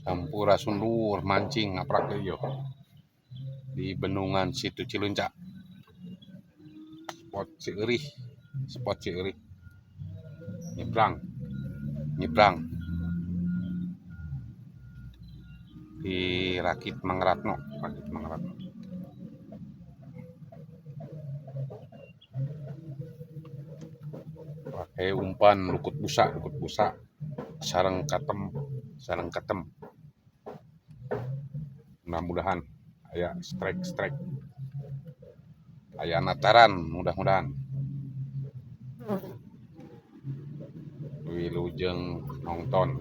Sampurasun lur mancing ngaprak deui yo di bendungan Situ Cileunca. Spot Cieurih. Nyebrang di Rakit Mangratno. Pakai umpan lukut busa, sareng katem. Mudah-mudahan aya strike. Aya nataran mudah-mudahan. Wilujeng nongton.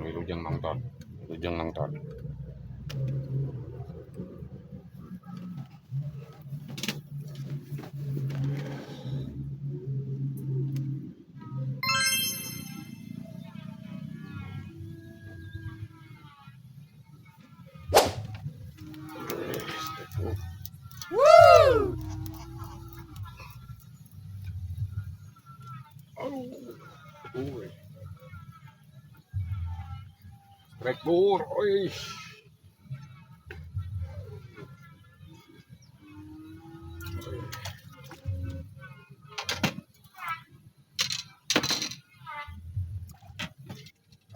Strike lur, oish.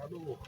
Aduh.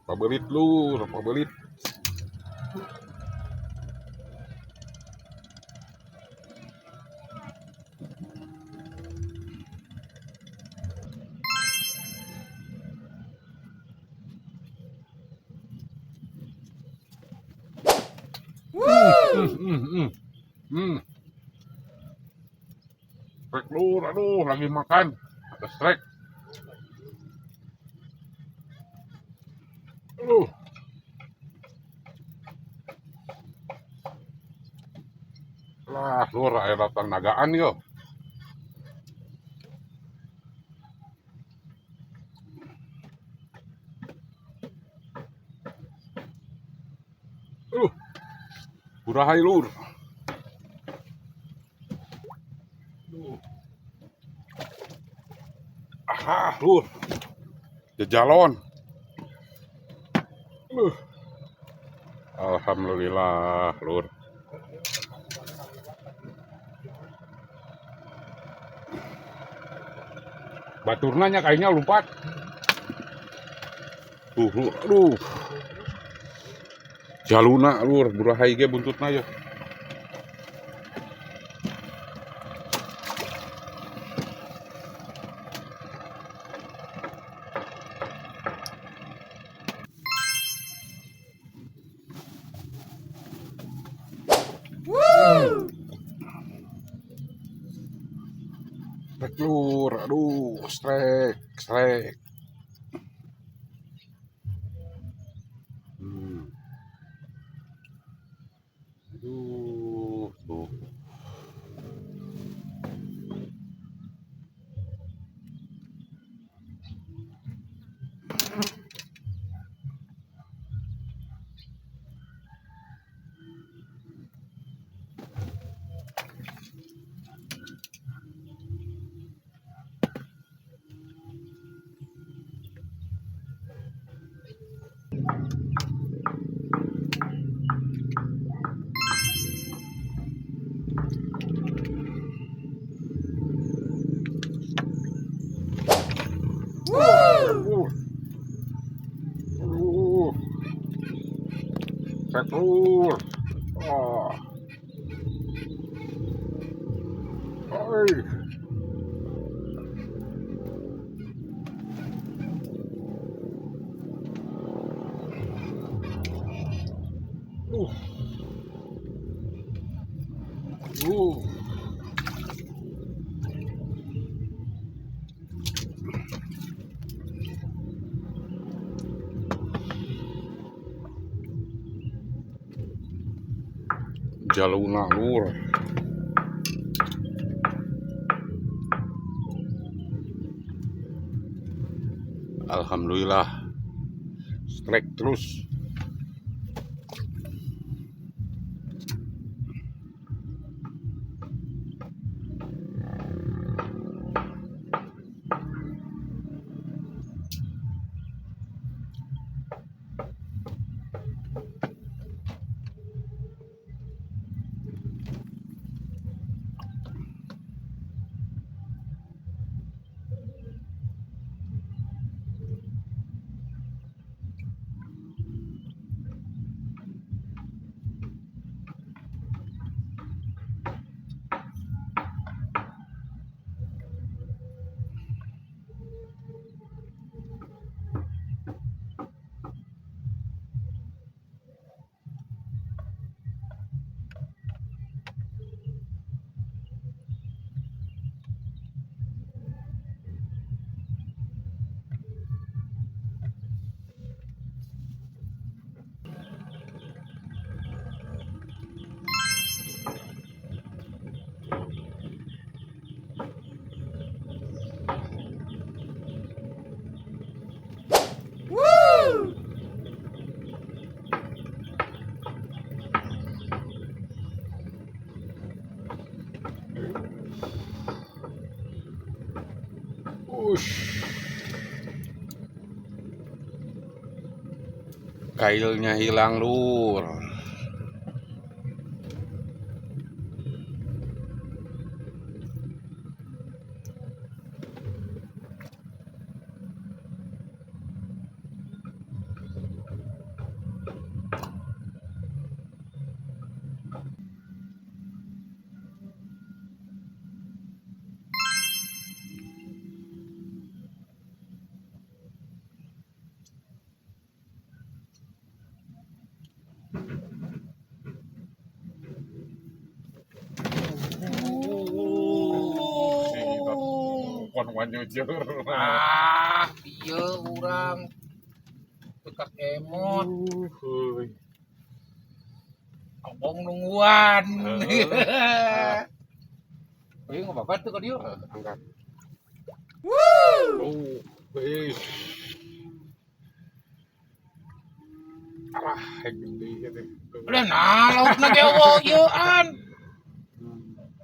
Pabelit lur. Strike lur, aduh lagi makan. Ada strike. Lah lur aya datang nagaan yo. Burahay lur. Lur. Jejalon. Alhamdulillah lur. Baturnanya kayaknya lompat. Aduh. Jaluna lur, burahay ge buntutna ya. Strike lur, aduh, strike. Aduh, tuh. Setur. Uh. Jaluna lur. Alhamdulillah. Strike terus. Ush. Kailnya hilang lur. Iya orang tukak emot abang nungguan. Ini nggak apa-apa tuh dia. Angkat. Gede gitu. Udah laut na gawa yaan.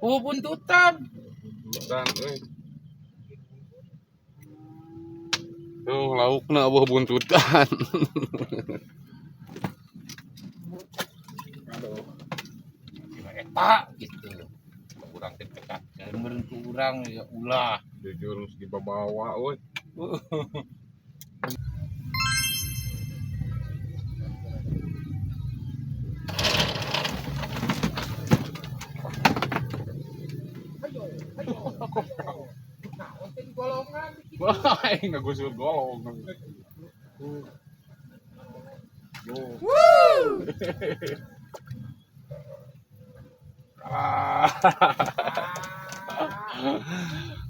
Buntutan. Dan tuh laukna buah buntutan. Aduh. Eta gitu. Kurang tercekat. Merentu orang ya ulah. Jujur di bawah, woi. Wah, nggak gusur golong.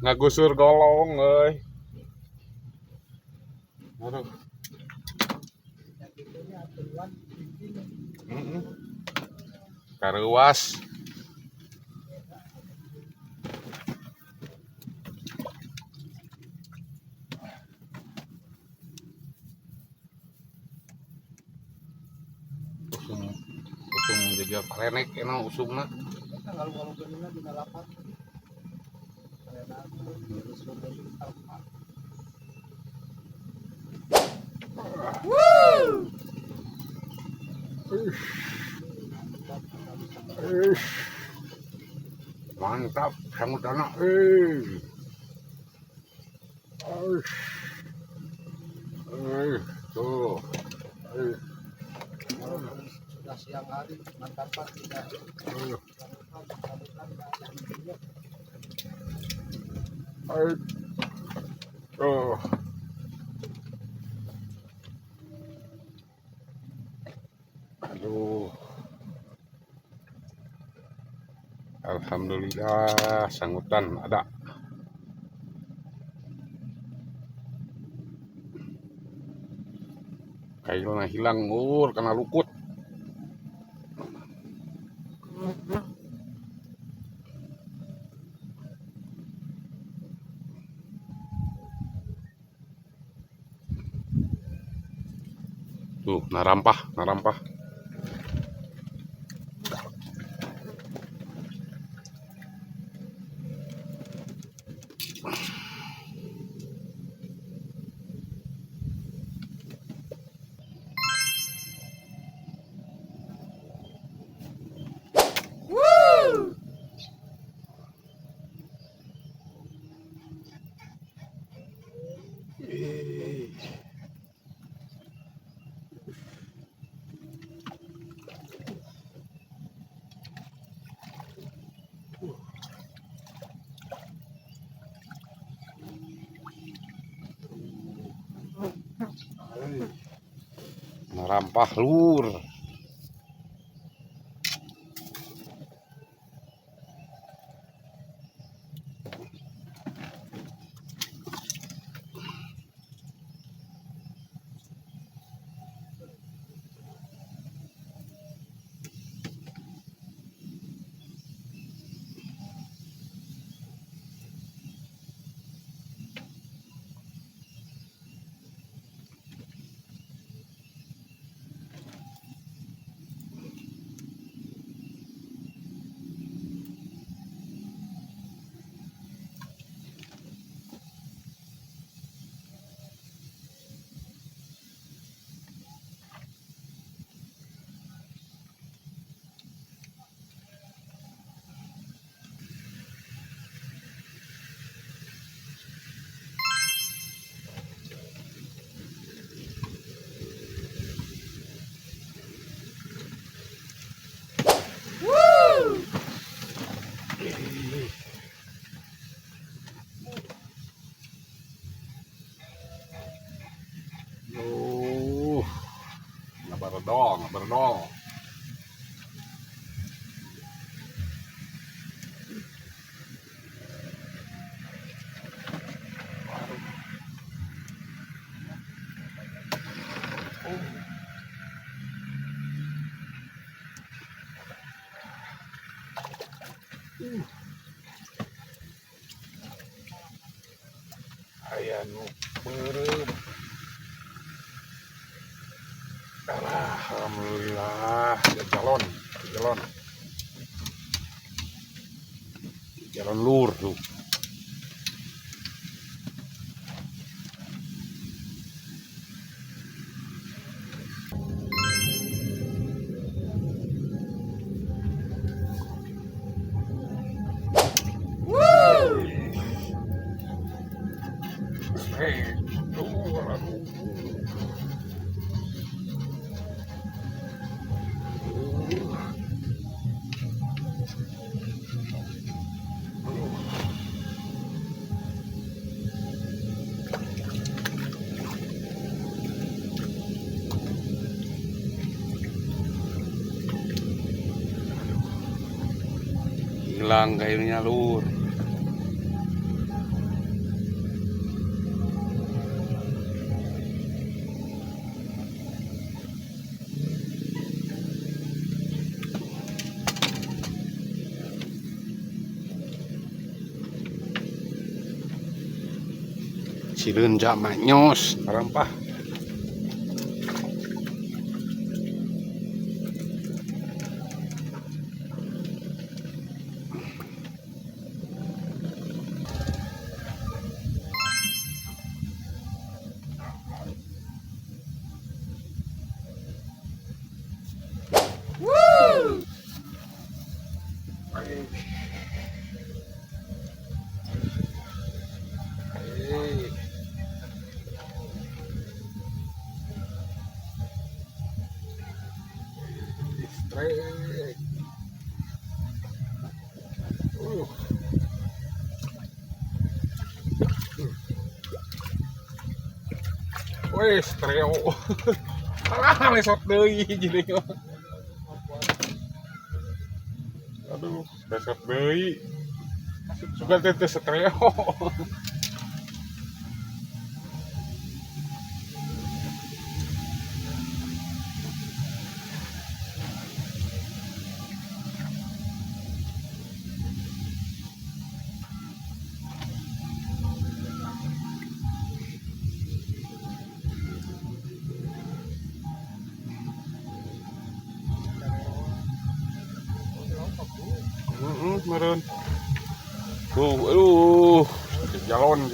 Nggak gusur golong, euy. Aduh. Karuas. Usung jadi parenek kenal usungna. Mantap, sangat anak. Tuh. Sudah siang hari mantapan tidak. Tuh. Aduh. Alhamdulillah sangutan ada. Kailnya hilang Lur karena lukut. Tuh, narampah. Narampah Lur. Berdong. Aya nu beureum. Alhamdulillah, jalan Lur tuh. Hilang kayunya Lur. Cileunja manyos narampah. Wes, treo. Alah, lesot deui jadi. Aduh, resep deui. Suka teh setreo. Meren. Aduh, di jalan.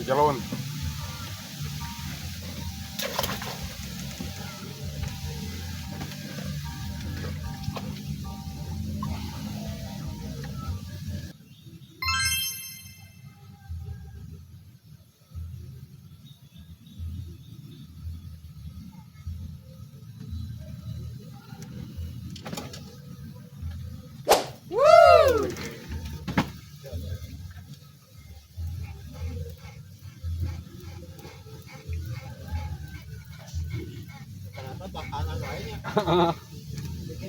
Ternyata bakalan lainnya.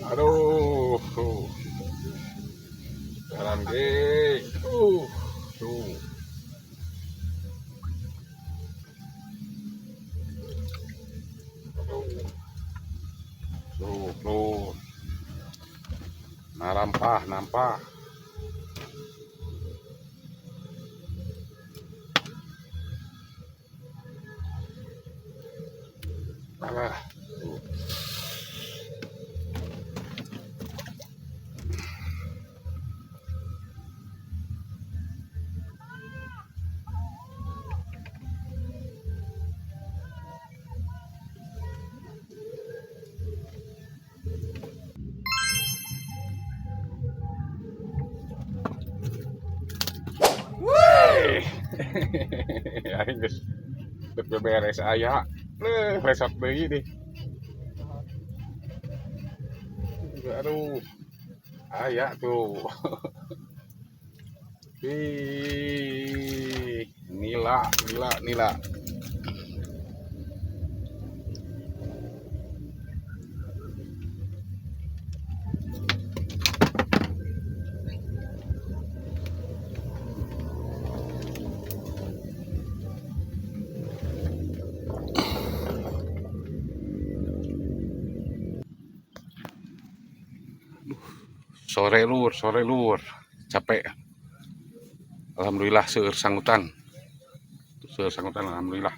Aduh, jalan ge. Tuh. Tuh. Nampah. Alah. Aing geus beberes aya. Resep deui deh. Aduh. Aya tuh. Nila. Sore lur. Capek. Alhamdulillah seueur sanggutan. Alhamdulillah.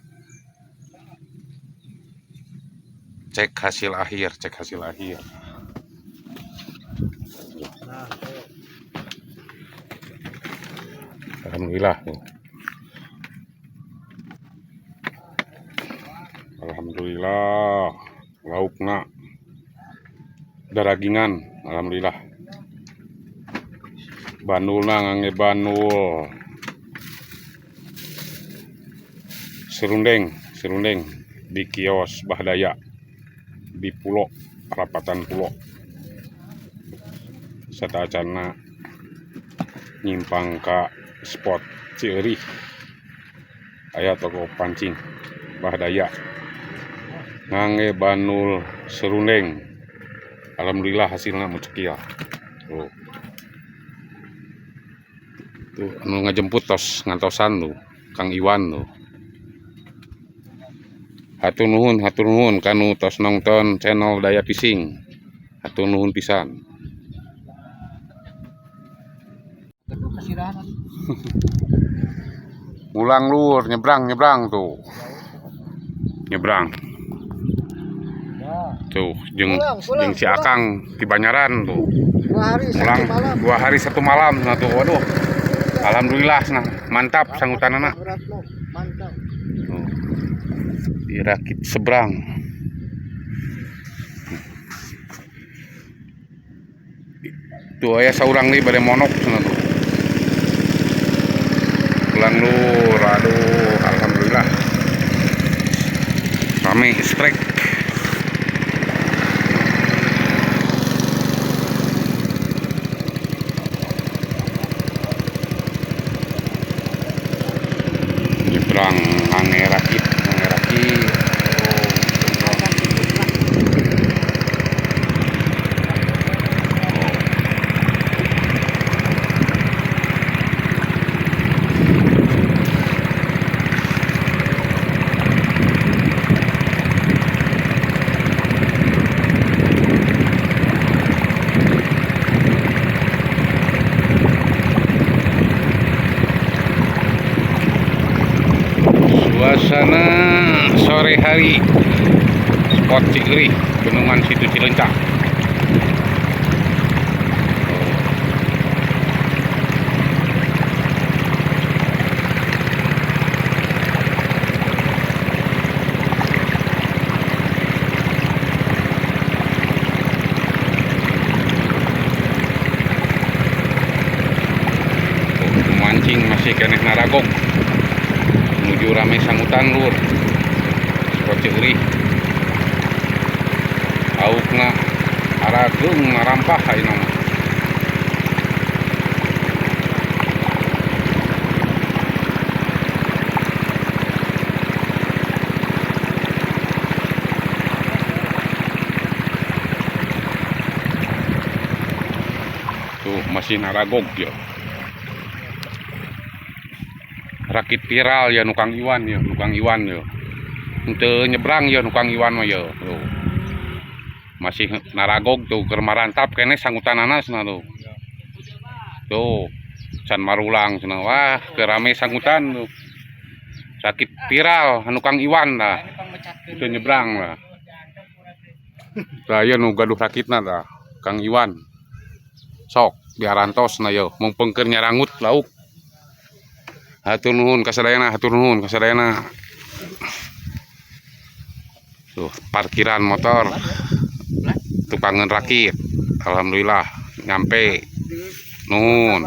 Cek hasil akhir. Nah, ayo. Alhamdulillah. Laukna daragingan. Alhamdulillah. Banulna ngangge banul. Serundeng di kios Bahdaya di Pulo Rapatan Pulo. Satacana nyimpang ka spot Cieueuih. Aya toko pancing Bahdaya. Ngangge banul serundeng. Alhamdulillah hasilnya mucekial. Tuh anu ngajemput tos ngantosan tuh Kang Iwan tuh. Hatur nuhun kanu tos nonton channel Daya Fishing. Hatur nuhun pisan. Ulang lur, nyebrang tuh. Nyebrang. Tuh, jeung si Akang di Banyaran tuh. 2 hari 1 malam nah tuh. Waduh. Alhamdulillah nah, mantap sanggutanana. Mantap. Dirakit seberang. Tuh aya saurang nih bade monok sana tuh. Pulang lur, aduh alhamdulillah. Rame strike. Nyebrang angerakit. sore hari spot Cigerih, Bendungan Situ Cilencah. Mancing masih keneh naragog menuju Rame Sangutan lur spot Cigerih. Aukna arageung ngarampah ayeuna mah. Tuh masih naragog ya. Rakit viral ya nukang Iwan ya, henteu nyebrang ya nukang Iwan mah ya. Tuh. Masih naragog tuh keur marantap kene sangutanana cenah tuh. Tuh, can marulang cenah wah keur rame sangutan tuh. Rakit viral nukang Iwan dah. Henteu nyebrang lah. Tah ieu nu gaduh rakitna dah, Kang Iwan. Sok diarantos na yo, mumpung keur nyarangut lauk. Hatur nuhun kasadayana, Tuh, parkiran motor. Tukangan rakit. Alhamdulillah nyampe. Nuhun.